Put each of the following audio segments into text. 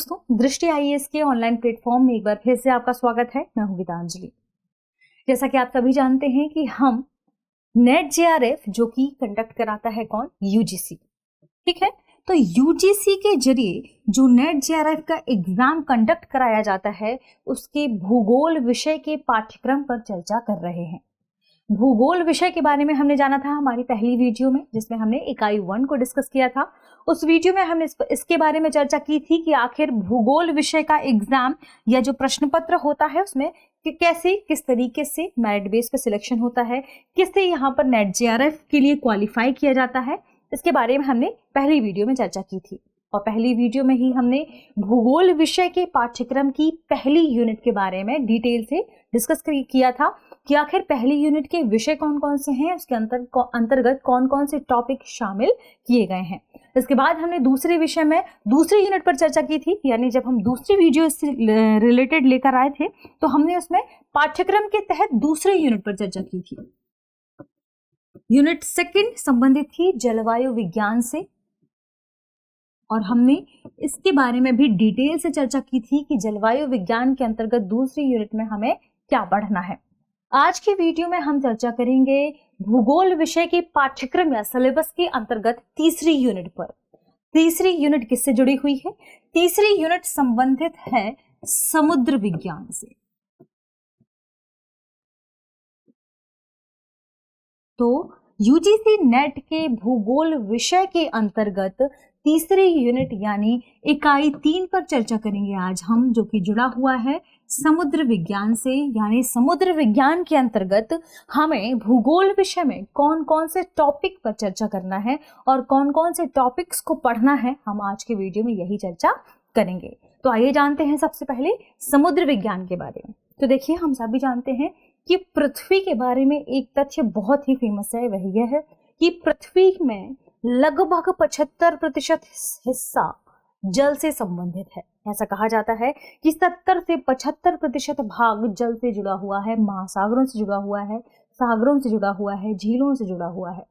दोस्तों, दृष्टि आईएएस के ऑनलाइन प्लेटफॉर्म में एक बार फिर से आपका स्वागत है। मैं हूं गीतांजलि। जैसा कि आप सभी जानते हैं कि हम नेट जेआरएफ जो कि कंडक्ट कराता है कौन, यूजीसी, ठीक है। तो यूजीसी के जरिए जो नेट जेआरएफ का एग्जाम कंडक्ट कराया जाता है उसके भूगोल विषय के पाठ्यक्रम पर चर्चा कर रहे हैं। भूगोल विषय के बारे में हमने जाना था हमारी पहली वीडियो में, जिसमें हमने इकाई 1 को डिस्कस किया था। उस वीडियो में हमने इसके बारे में चर्चा की थी कि आखिर भूगोल विषय का एग्जाम या जो प्रश्न पत्र होता है उसमें कि कैसे किस तरीके से मेरिट बेस पे सिलेक्शन होता है, किससे यहाँ पर नेट जेआरएफ के लिए क्वालिफाई किया जाता है, इसके बारे में हमने पहली वीडियो में चर्चा की थी। और पहली वीडियो में ही हमने भूगोल विषय के पाठ्यक्रम की पहली यूनिट के बारे में डिटेल से डिस्कस किया था कि आखिर पहली यूनिट के विषय कौन कौन से हैं, उसके अंतर्गत कौन कौन से टॉपिक शामिल किए गए हैं। इसके बाद हमने दूसरे विषय में दूसरी यूनिट पर चर्चा की थी, यानी जब हम दूसरी वीडियो से रिलेटेड लेकर आए थे तो हमने उसमें पाठ्यक्रम के तहत दूसरे यूनिट पर चर्चा की थी। यूनिट 2 संबंधित थी जलवायु विज्ञान से, और हमने इसके बारे में भी डिटेल से चर्चा की थी कि जलवायु विज्ञान के अंतर्गत दूसरी यूनिट में हमें क्या पढ़ना है। आज की वीडियो में हम चर्चा करेंगे भूगोल विषय के पाठ्यक्रम या सिलेबस के अंतर्गत तीसरी यूनिट पर। तीसरी यूनिट किससे जुड़ी हुई है? तीसरी यूनिट संबंधित है समुद्र विज्ञान से। तो यूजीसी नेट के भूगोल विषय के अंतर्गत तीसरी यूनिट यानी इकाई 3 पर चर्चा करेंगे आज हम, जो कि जुड़ा हुआ है समुद्र विज्ञान से। यानी समुद्र विज्ञान के अंतर्गत हमें भूगोल विषय में कौन कौन से टॉपिक पर चर्चा करना है और कौन कौन से टॉपिक्स को पढ़ना है, हम आज के वीडियो में यही चर्चा करेंगे। तो आइए जानते हैं सबसे पहले समुद्र विज्ञान के बारे में। तो देखिए, हम सभी जानते हैं कि पृथ्वी के बारे में एक तथ्य बहुत ही फेमस है, वही यह है कि पृथ्वी में लगभग 75% हिस्सा जल से संबंधित है। ऐसा कहा जाता है कि 70 से 75% भाग जल से जुड़ा हुआ है, महासागरों से जुड़ा हुआ है, सागरों से जुड़ा हुआ है, झीलों से जुड़ा हुआ है।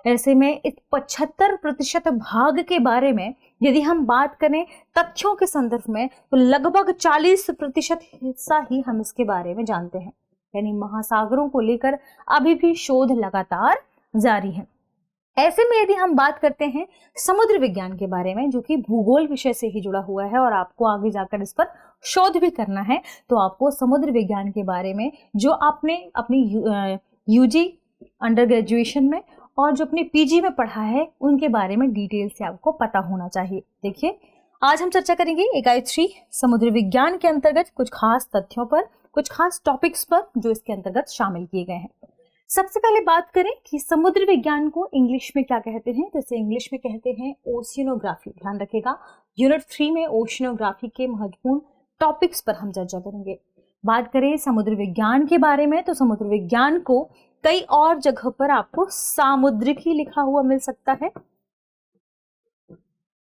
ऐसे में इस 75% भाग के बारे में यदि हम बात करें तथ्यों के संदर्भ में, तो लगभग 40% हिस्सा ही हम इसके बारे में जानते हैं। यानी महासागरों को लेकर अभी भी शोध लगातार जारी है। ऐसे में यदि हम बात करते हैं समुद्र विज्ञान के बारे में, जो कि भूगोल विषय से ही जुड़ा हुआ है और आपको आगे जाकर इस पर शोध भी करना है, तो आपको समुद्र विज्ञान के बारे में जो आपने अपनी यूजी अंडर ग्रेजुएशन में और जो अपनी पीजी में पढ़ा है उनके बारे में डिटेल से आपको पता होना चाहिए। देखिए, आज हम चर्चा करेंगे इकाई 3 समुद्र विज्ञान के अंतर्गत कुछ खास तथ्यों पर, कुछ खास टॉपिक्स पर जो इसके अंतर्गत शामिल किए गए हैं। सबसे पहले बात करें कि समुद्र विज्ञान को इंग्लिश में क्या कहते हैं, तो इसे इंग्लिश में कहते हैं ओशियनोग्राफी। ध्यान रखिएगा, यूनिट 3 में ओशियनोग्राफी के महत्वपूर्ण टॉपिक्स पर हम चर्चा करेंगे। बात करें समुद्र विज्ञान के बारे में, तो समुद्र विज्ञान को कई और जगह पर आपको सामुद्रिकी लिखा हुआ मिल सकता है,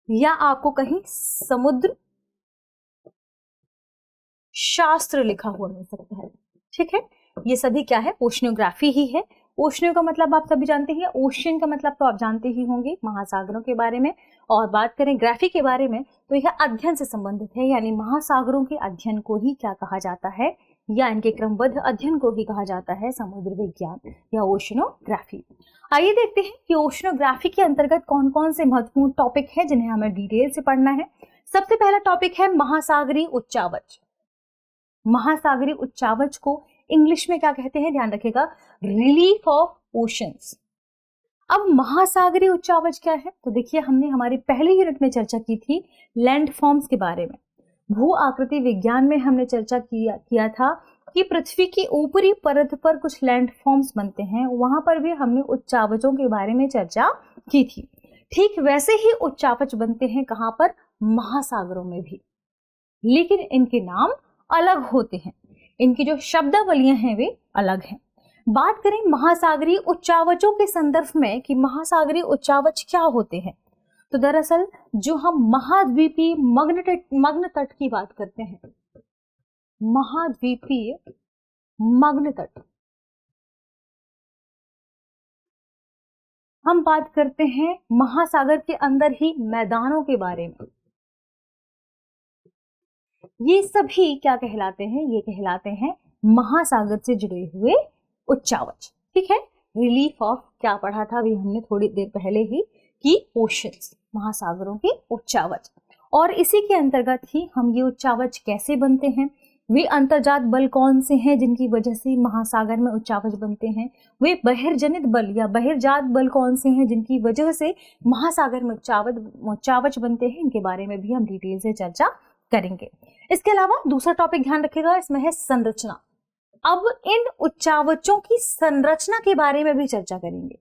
या आपको कहीं समुद्र शास्त्र लिखा हुआ मिल सकता है। ठीक है, ये सभी क्या है? ओशियनोग्राफी ही है। ओशियन का मतलब आप सभी जानते हैं, ओशियन का मतलब तो आप जानते ही होंगे, महासागरों के बारे में। और बात करें ग्राफी के बारे में, तो यह अध्ययन से संबंधित है, यानी महासागरों के अध्ययन को ही क्या कहा जाता है, या इनके क्रमबद्ध अध्ययन को ही कहा जाता है समुद्र विज्ञान या ओशियनोग्राफी। आइए देखते हैं कि ओशियनोग्राफी के अंतर्गत कौन कौन से महत्वपूर्ण टॉपिक है जिन्हें हमें डिटेल से पढ़ना है। सबसे पहला टॉपिक है महासागरीय उच्चावच। महासागरीय उच्चावच को इंग्लिश में क्या कहते हैं? ध्यान रखिएगा, रिलीफ ऑफ ओशंस। अब महासागरीय उच्चावच क्या है? तो देखिए, हमने हमारी पहली यूनिट में चर्चा की थी लैंडफॉर्म्स के बारे में। भू आकृति विज्ञान में हमने चर्चा किया था कि पृथ्वी की ऊपरी परत पर कुछ लैंडफॉर्म्स बनते हैं, वहां पर भी हमने उच्चावचों के बारे में चर्चा की थी। ठीक वैसे ही उच्चावच बनते हैं कहां पर? महासागरों में भी, लेकिन इनके नाम अलग होते हैं, इनकी जो शब्दावलियां हैं वे अलग हैं। बात करें महासागरीय उच्चावचों के संदर्भ में कि महासागरीय उच्चावच क्या होते हैं, तो दरअसल जो हम महाद्वीपीय मग्न तट की बात करते हैं, महाद्वीपीय मग्न तट, हम बात करते हैं महासागर के अंदर ही मैदानों के बारे में। ये सभी क्या कहलाते हैं? ये कहलाते हैं महासागर से जुड़े हुए उच्चावच। ठीक है, रिलीफ ऑफ क्या पढ़ा था अभी हमने थोड़ी देर पहले ही कि ओशंस, महासागरों के उच्चावच। और इसी के अंतर्गत ही हम ये उच्चावच कैसे बनते हैं, वे अंतर्जात बल कौन से हैं जिनकी वजह से महासागर में उच्चावच बनते हैं, वे बहिर्जनित बल या बहिर्जात बल कौन से हैं जिनकी वजह से महासागर में उच्चावच बनते हैं, इनके बारे में भी हम डिटेल से चर्चा करेंगे। इसके अलावा दूसरा टॉपिक ध्यान रखिएगा, इसमें है संरचना। अब इन उच्चावचों की संरचना के बारे में भी चर्चा करेंगे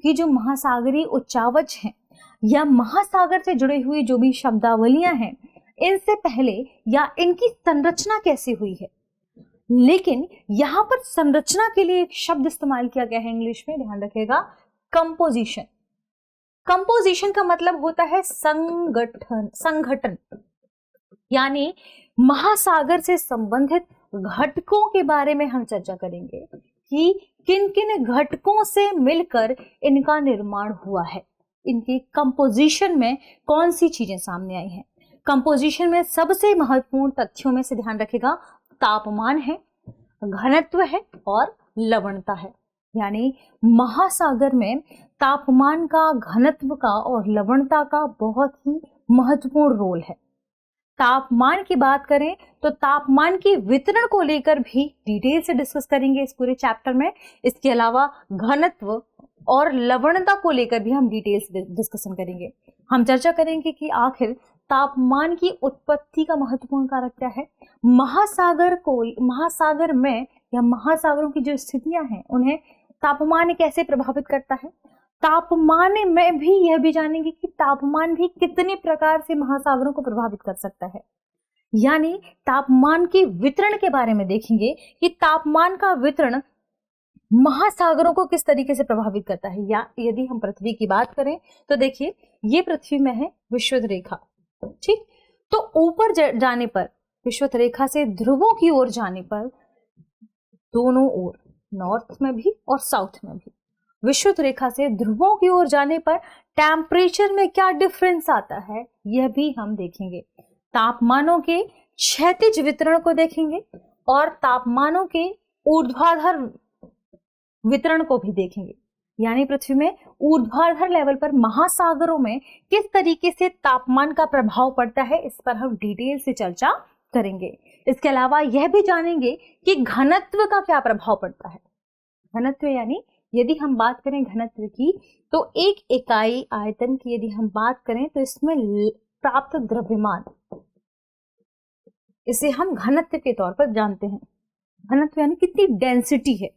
कि जो महासागरीय उच्चावच हैं या महासागर से जुड़ी हुई जो भी शब्दावलियां हैं, इनसे पहले या इनकी संरचना कैसे हुई है। लेकिन यहां पर संरचना के लिए एक शब्द इस्तेमाल किया गया है इंग्लिश में, ध्यान रखिएगा, कंपोजिशन। कंपोजिशन का मतलब होता है संगठन, यानी महासागर से संबंधित घटकों के बारे में हम चर्चा करेंगे कि किन किन घटकों से मिलकर इनका निर्माण हुआ है, इनके कंपोजिशन में कौन सी चीजें सामने आई हैं। कंपोजिशन में सबसे महत्वपूर्ण तथ्यों में से ध्यान रखिएगा, तापमान है, घनत्व है और लवणता है। यानी महासागर में तापमान का, घनत्व का और लवणता का बहुत ही महत्वपूर्ण रोल है। तापमान की बात करें तो तापमान की वितरण को लेकर भी डिटेल से डिस्कस करेंगे इस पूरे चैप्टर में। इसके अलावा घनत्व और लवणता को लेकर भी हम डिटेल से डिस्कशन करेंगे। हम चर्चा करेंगे कि आखिर तापमान की उत्पत्ति का महत्वपूर्ण कारक क्या है, महासागर में या महासागरों की जो स्थितियां हैं उन्हें तापमान कैसे प्रभावित करता है। तापमान में भी यह भी जानेंगे कि तापमान भी कितने प्रकार से महासागरों को प्रभावित कर सकता है। यानी तापमान के वितरण के बारे में देखेंगे कि तापमान का वितरण महासागरों को किस तरीके से प्रभावित करता है। या यदि हम पृथ्वी की बात करें तो देखिए, ये पृथ्वी में है विषुवत रेखा, ठीक। तो ऊपर जाने पर, विषुवत रेखा से ध्रुवों की ओर जाने पर, दोनों ओर, नॉर्थ में भी और साउथ में भी, विषुवत रेखा से ध्रुवों की ओर जाने पर टेम्परेचर में क्या डिफरेंस आता है, यह भी हम देखेंगे। तापमानों के क्षैतिज वितरण को देखेंगे और तापमानों के ऊर्ध्वाधर वितरण को भी देखेंगे। यानी पृथ्वी में ऊर्ध्वाधर लेवल पर महासागरों में किस तरीके से तापमान का प्रभाव पड़ता है, इस पर हम डिटेल से चर्चा करेंगे। इसके अलावा यह भी जानेंगे कि घनत्व का क्या प्रभाव पड़ता है। घनत्व यानी यदि हम बात करें घनत्व की, तो एक इकाई आयतन की यदि हम बात करें तो इसमें प्राप्त द्रव्यमान, इसे हम घनत्व के तौर पर जानते हैं। घनत्व यानी कितनी डेंसिटी है।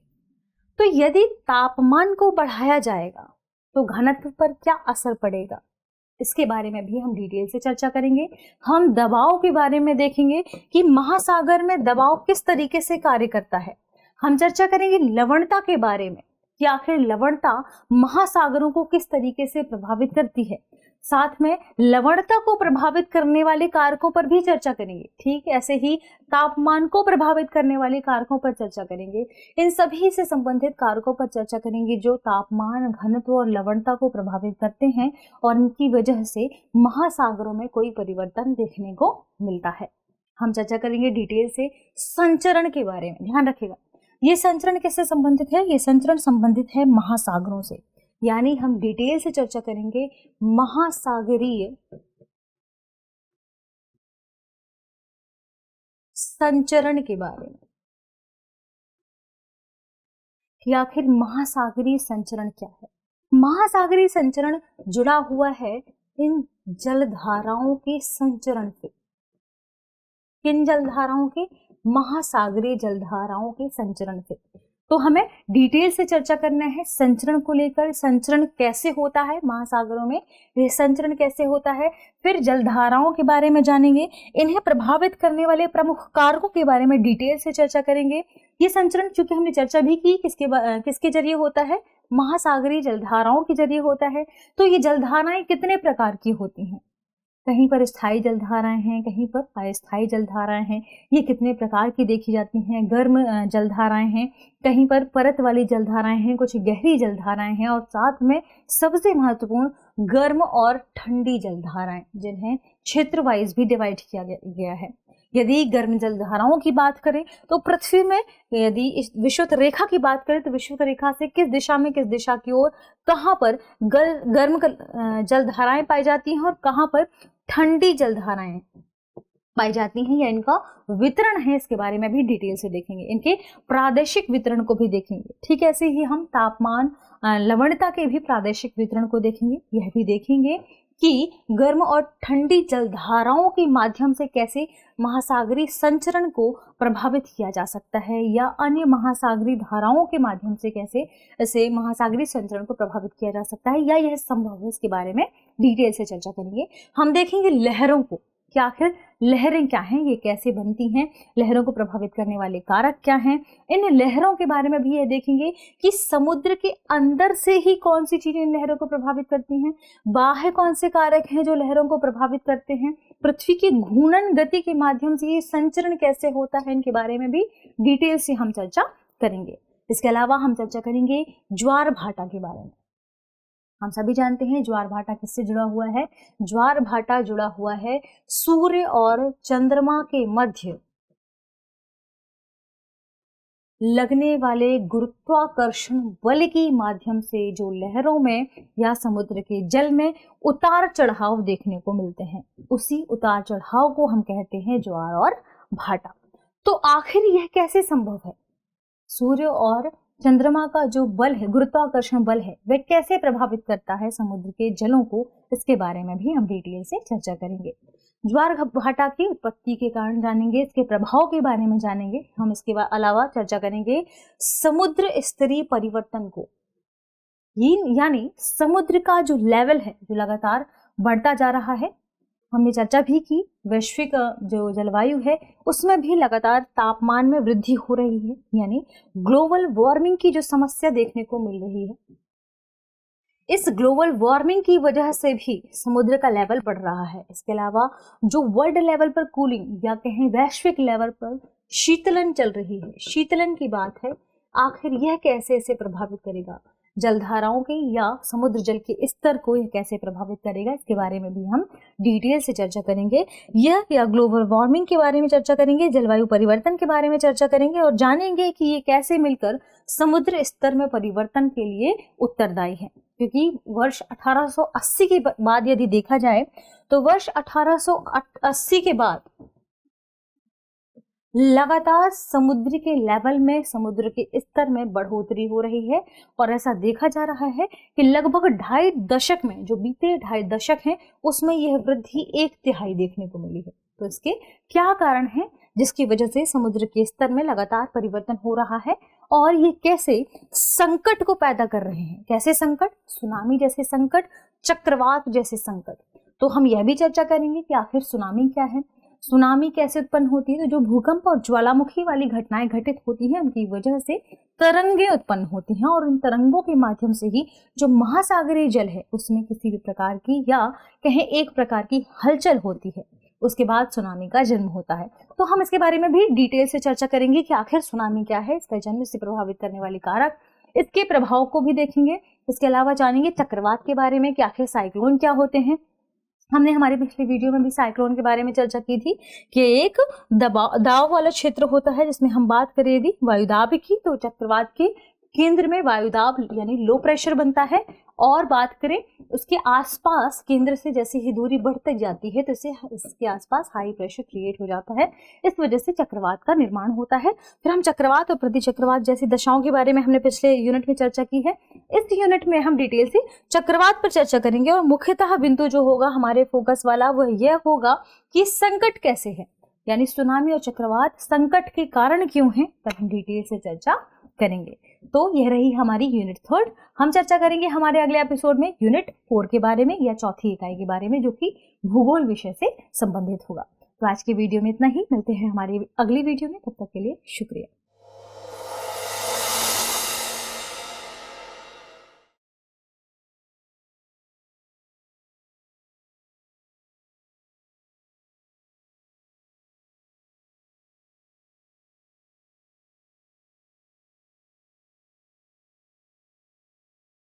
तो यदि तापमान को बढ़ाया जाएगा तो घनत्व पर क्या असर पड़ेगा, इसके बारे में भी हम डिटेल से चर्चा करेंगे। हम दबाव के बारे में देखेंगे कि महासागर में दबाव किस तरीके से कार्य करता है। हम चर्चा करेंगे लवणता के बारे में कि आखिर लवणता महासागरों को किस तरीके से प्रभावित करती है। साथ में लवणता को प्रभावित करने वाले कारकों पर भी चर्चा करेंगे, ठीक। ऐसे ही तापमान को प्रभावित करने वाले कारकों पर चर्चा करेंगे। इन सभी से संबंधित कारकों पर चर्चा करेंगे जो तापमान, घनत्व और लवणता को प्रभावित करते हैं और इनकी वजह से महासागरों में कोई परिवर्तन देखने को मिलता है। हम चर्चा करेंगे डिटेल से संचरण के बारे में। ध्यान रखिएगा, ये संचरण किससे संबंधित है, ये संचरण संबंधित है महासागरों से। यानी हम डिटेल से चर्चा करेंगे महासागरीय संचरण के बारे में कि आखिर महासागरीय संचरण क्या है। महासागरीय संचरण जुड़ा हुआ है इन जलधाराओं के संचरण से। किन जलधाराओं के? महासागरीय जलधाराओं के संचरण से। तो हमें डिटेल से चर्चा करना है संचरण को लेकर। संचरण कैसे होता है महासागरों में, यह संचरण कैसे होता है, फिर जलधाराओं के बारे में जानेंगे, इन्हें प्रभावित करने वाले प्रमुख कारकों के बारे में डिटेल से चर्चा करेंगे। ये संचरण चूंकि हमने चर्चा भी की किसके जरिए होता है, महासागरीय जलधाराओं के जरिए होता है। तो ये जलधाराएं कितने प्रकार की होती हैं, कहीं पर स्थायी जलधाराएं हैं, कहीं पर अस्थायी जलधाराएं हैं। ये कितने प्रकार की देखी जाती हैं। गर्म जलधाराएं हैं, कहीं पर परत वाली जलधाराएं हैं, कुछ गहरी जलधाराएं हैं और साथ में सबसे महत्वपूर्ण गर्म और ठंडी जलधाराएं, जिन्हें क्षेत्र वाइज भी डिवाइड किया गया है। यदि गर्म जलधाराओं की बात करें तो पृथ्वी में यदि इस विषुवत रेखा की बात करें तो विषुवत रेखा से किस दिशा में, किस दिशा की ओर कहाँ पर गर्म जलधाराएं पाई जाती हैं और कहाँ पर ठंडी जलधाराएं पाई जाती हैं या इनका वितरण है, इसके बारे में भी डिटेल से देखेंगे। इनके प्रादेशिक वितरण को भी देखेंगे। ठीक ऐसे ही हम तापमान, लवणता के भी प्रादेशिक वितरण को देखेंगे। यह भी देखेंगे कि गर्म और ठंडी जलधाराओं के माध्यम से कैसे महासागरीय संचरण को प्रभावित किया जा सकता है या अन्य महासागरीय धाराओं के माध्यम से कैसे ऐसे महासागरीय संचरण को प्रभावित किया जा सकता है या यह संभव है, इसके बारे में डिटेल से चर्चा करेंगे। हम देखेंगे लहरों को कि आखिर लहरें क्या हैं, ये कैसे बनती हैं, लहरों को प्रभावित करने वाले कारक क्या हैं। इन लहरों के बारे में भी यह देखेंगे कि समुद्र के अंदर से ही कौन सी चीजें इन लहरों को प्रभावित करती हैं, बाहर कौन से कारक हैं जो लहरों को प्रभावित करते हैं, पृथ्वी की घूर्णन गति के माध्यम से ये संचरण कैसे होता है, इनके बारे में भी डिटेल से हम चर्चा करेंगे। इसके अलावा हम चर्चा करेंगे ज्वार भाटा के बारे में। हम सभी जानते हैं ज्वार भाटा किससे जुड़ा हुआ है। ज्वार भाटा जुड़ा हुआ है सूर्य और चंद्रमा के मध्य लगने वाले गुरुत्वाकर्षण बल के माध्यम से जो लहरों में या समुद्र के जल में उतार चढ़ाव देखने को मिलते हैं, उसी उतार चढ़ाव को हम कहते हैं ज्वार और भाटा। तो आखिर यह कैसे संभव है, सूर्य और चंद्रमा का जो बल है, गुरुत्वाकर्षण बल है, वह कैसे प्रभावित करता है समुद्र के जलों को, इसके बारे में भी हम डिटेल से चर्चा करेंगे। ज्वार भाटा की उत्पत्ति के कारण जानेंगे, इसके प्रभाव के बारे में जानेंगे। हम इसके अलावा चर्चा करेंगे समुद्र स्तरीय परिवर्तन को, यानी समुद्र का जो लेवल है जो लगातार बढ़ता जा रहा है। हमने चर्चा भी की वैश्विक जो जलवायु है उसमें भी लगातार तापमान में वृद्धि हो रही है, यानी ग्लोबल वार्मिंग की जो समस्या देखने को मिल रही है। इस ग्लोबल वार्मिंग की वजह से भी समुद्र का लेवल बढ़ रहा है। इसके अलावा जो वर्ल्ड लेवल पर कूलिंग या कहें वैश्विक लेवल पर शीतलन चल रही है, शीतलन की बात है, आखिर यह कैसे इसे प्रभावित करेगा, जलधाराओं के या समुद्र जल के स्तर को यह कैसे प्रभावित करेगा, इसके बारे में भी हम डिटेल से चर्चा करेंगे। यह या ग्लोबल वार्मिंग के बारे में चर्चा करेंगे, जलवायु परिवर्तन के बारे में चर्चा करेंगे और जानेंगे कि ये कैसे मिलकर समुद्र स्तर में परिवर्तन के लिए उत्तरदायी है। क्योंकि वर्ष 1880 के बाद यदि देखा जाए तो वर्ष 1880 के बाद लगातार समुद्र के लेवल में, समुद्र के स्तर में बढ़ोतरी हो रही है और ऐसा देखा जा रहा है कि लगभग 2.5 दशक में, जो बीते 2.5 दशक हैं, उसमें यह वृद्धि 1/3 देखने को मिली है। तो इसके क्या कारण है जिसकी वजह से समुद्र के स्तर में लगातार परिवर्तन हो रहा है और ये कैसे संकट को पैदा कर रहे हैं, कैसे संकट, सुनामी जैसे संकट, चक्रवात जैसे संकट। तो हम यह भी चर्चा करेंगे कि आखिर सुनामी क्या है, सुनामी कैसे उत्पन्न होती है। तो जो भूकंप और ज्वालामुखी वाली घटनाएं घटित होती हैं उनकी वजह से तरंगें उत्पन्न होती हैं और उन तरंगों के माध्यम से ही जो महासागरीय जल है उसमें किसी भी प्रकार की या कहें एक प्रकार की हलचल होती है, उसके बाद सुनामी का जन्म होता है। तो हम इसके बारे में भी डिटेल से चर्चा करेंगे कि आखिर सुनामी क्या है, इसका जन्म, इससे प्रभावित करने वाले कारक, इसके प्रभाव को भी देखेंगे। इसके अलावा जानेंगे चक्रवात के बारे में कि आखिर साइक्लोन क्या होते हैं। हमने हमारे पिछले वीडियो में भी साइक्लोन के बारे में चर्चा की थी कि एक दाव वाला क्षेत्र होता है जिसमें हम बात करें यदि वायुदाब की, तो चक्रवात के केंद्र में वायुदाब यानी लो प्रेशर बनता है और बात करें उसके आसपास केंद्र से जैसे ही दूरी बढ़ती जाती है तो इसके आसपास हाई प्रेशर क्रिएट हो जाता है, इस वजह से चक्रवात का निर्माण होता है। फिर हम चक्रवात और प्रतिचक्रवात जैसी दशाओं के बारे में हमने पिछले यूनिट में चर्चा की है। इस यूनिट में हम डिटेल से चक्रवात पर चर्चा करेंगे और मुख्यतः बिंदु जो होगा हमारे फोकस वाला वह यह होगा कि संकट कैसे है, यानी सुनामी और चक्रवात संकट के कारण क्यों है, तब हम डिटेल से चर्चा करेंगे। तो यह रही हमारी यूनिट 3। हम चर्चा करेंगे हमारे अगले एपिसोड में यूनिट 4 के बारे में या चौथी इकाई के बारे में, जो कि भूगोल विषय से संबंधित होगा। तो आज के वीडियो में इतना ही, मिलते हैं हमारी अगली वीडियो में, तब तक के लिए शुक्रिया।